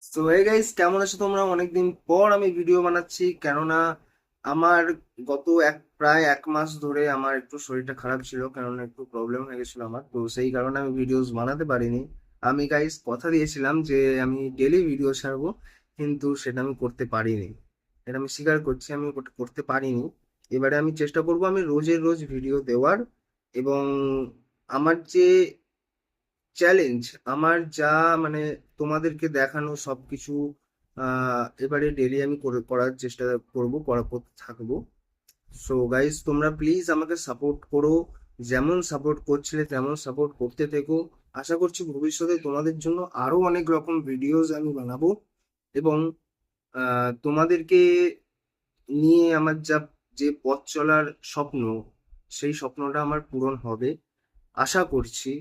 তো hey guys, কেমন আছো তোমরা? অনেকদিন পর আমি ভিডিও বানাচ্ছি, কেননা আমার গত প্রায় 1 মাস ধরে আমার একটু শরীরটা খারাপ ছিল, কেননা একটু প্রবলেম হয়ে গেছিল আমার। তো সেই কারণে আমি ভিডিওস বানাতে পারিনি। আমি গাইস কথা দিয়েছিলাম যে আমি ডেলি ভিডিও ছাড়বো, কিন্তু সেটা আমি করতে পারিনি। এটা আমি স্বীকার করছি, আমি ওটা করতে পারিনি। এবারে আমি চেষ্টা করব আমি রোজের রোজ ভিডিও দেওয়ার। এবং আমার যে চ্যালেঞ্জ, আমার যা মানে তোমাদেরকে দেখানো সবকিছু এবারে ডেলি আমি করার চেষ্টা করব, করতে থাকবো। সো গাইস, তোমরা প্লিজ আমাকে সাপোর্ট করো। যেমন সাপোর্ট করছিলে তেমন সাপোর্ট করতে থেকো। আশা করছি ভবিষ্যতে তোমাদের জন্য আরো অনেক রকম ভিডিওস আমি বানাবো। এবং তোমাদেরকে নিয়ে আমার যে পথ চলার স্বপ্ন, সেই স্বপ্নটা আমার পূরণ হবে আশা করছি।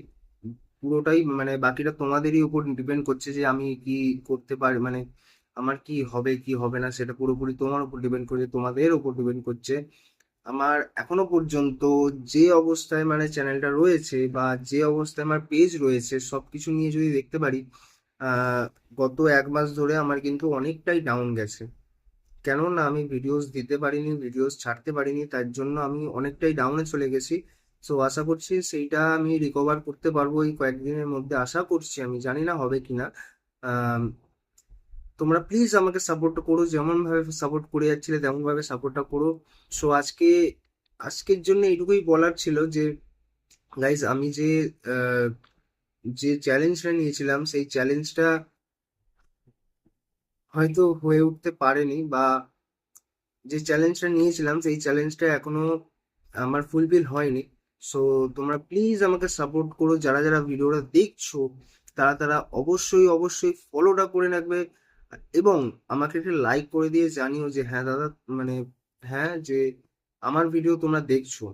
পুরোটাই মানে বাকিটা তোমাদেরই উপর ডিপেন্ড করছে যে আমি কি করতে পারি, মানে আমার কি হবে কি হবে না, সেটা পুরোপুরি তোমার উপর ডিপেন্ড করছে, তোমাদের উপর ডিপেন্ড করছে। আমার এখনো পর্যন্ত যে অবস্থায় মানে চ্যানেলটা রয়েছে বা যে অবস্থায় আমার পেজ রয়েছে, সবকিছু নিয়ে যদি দেখতে পারি, আহ গত 1 মাস ধরে আমার কিন্তু অনেকটাই ডাউন গেছে। কেননা আমি ভিডিওস দিতে পারিনি, ভিডিওস ছাড়তে পারিনি, তার জন্য আমি অনেকটাই ডাউনে চলে গেছি। সো আশা করছি সেইটা আমি রিকভার করতে পারবো এই কয়েকদিনের মধ্যে, আশা করছি। আমি জানি না হবে কিনা। আম, তোমরা প্লিজ আমাকে সাপোর্ট করো, যেমন ভাবে সাপোর্ট করে যাচ্ছিলে তেমন ভাবে সাপোর্টটা করো। সো আজকের জন্য এইটুকুই বলার ছিল যে গাইজ, আমি আহ, যে চ্যালেঞ্জটা নিয়েছিলাম সেই চ্যালেঞ্জটা হয়তো হয়ে উঠতে পারেনি, বা যে চ্যালেঞ্জটা নিয়েছিলাম সেই চ্যালেঞ্জটা এখনো আমার ফুলফিল হয়নি। সো তোমরা প্লিজ আমাকে সাপোর্ট করো, যারা যারা ভিডিওটা দেখছো তারা তারা অবশ্যই অবশ্যই ফলোটা করে রাখবে। এবং আমাকে একটা লাইক করে দিয়ে জানিও যে হ্যাঁ দাদা, মানে হ্যাঁ, যে আমার ভিডিও তোমরা দেখছো।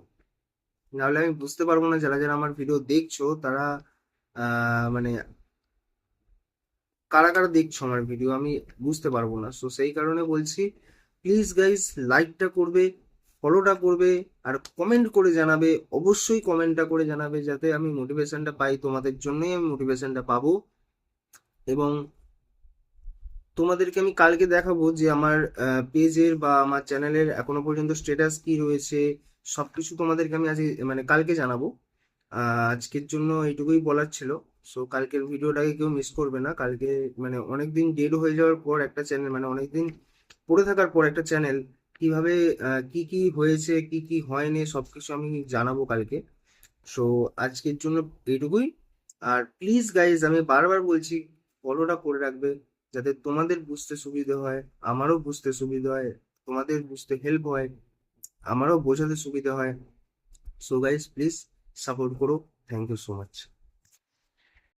নাহলে আমি বুঝতে পারবো না যারা যারা আমার ভিডিও দেখছো তারা মানে কারা কারা দেখছো আমার ভিডিও, আমি বুঝতে পারবো না। সো সেই কারণে বলছি, প্লিজ গাইস, লাইকটা করবে, ফলোটা করবে, আর কমেন্ট করে জানাবে। অবশ্যই কমেন্টটা করে জানাবে, যাতে আমি মোটিভেশনটা পাই, তোমাদের জন্যই আমি মোটিভেশনটা পাবো। এবং তোমাদেরকে আমি কালকে দেখাবো যে আমার পেজের বা আমার চ্যানেলের এখনো পর্যন্ত স্ট্যাটাস কি রয়েছে। সবকিছু তোমাদেরকে আমি আজ মানে কালকে জানাবো। আজকের জন্য এইটুকুই বলার ছিল। সো কালকের ভিডিওটাকে কেউ মিস করবে না। কালকে মানে অনেকদিন ডেড হয়ে যাওয়ার পর একটা চ্যানেল, মানে অনেকদিন পড়ে থাকার পর একটা চ্যানেল, কিভাবে কি কি হয়েছে কি কি হয়নি সবকিছু আমি জানাবো কালকে। সো আজকের জন্য এইটুকুই। আর প্লিজ গাইজ, আমি বারবার বলছি, ফলোটা করে রাখবে, যাতে তোমাদের বুঝতে সুবিধে হয়, আমারও বুঝতে সুবিধে হয়, তোমাদের বুঝতে হেল্প হয়, আমারও বোঝাতে সুবিধা হয়। সো গাইজ, প্লিজ সাপোর্ট করো। Thank you so much.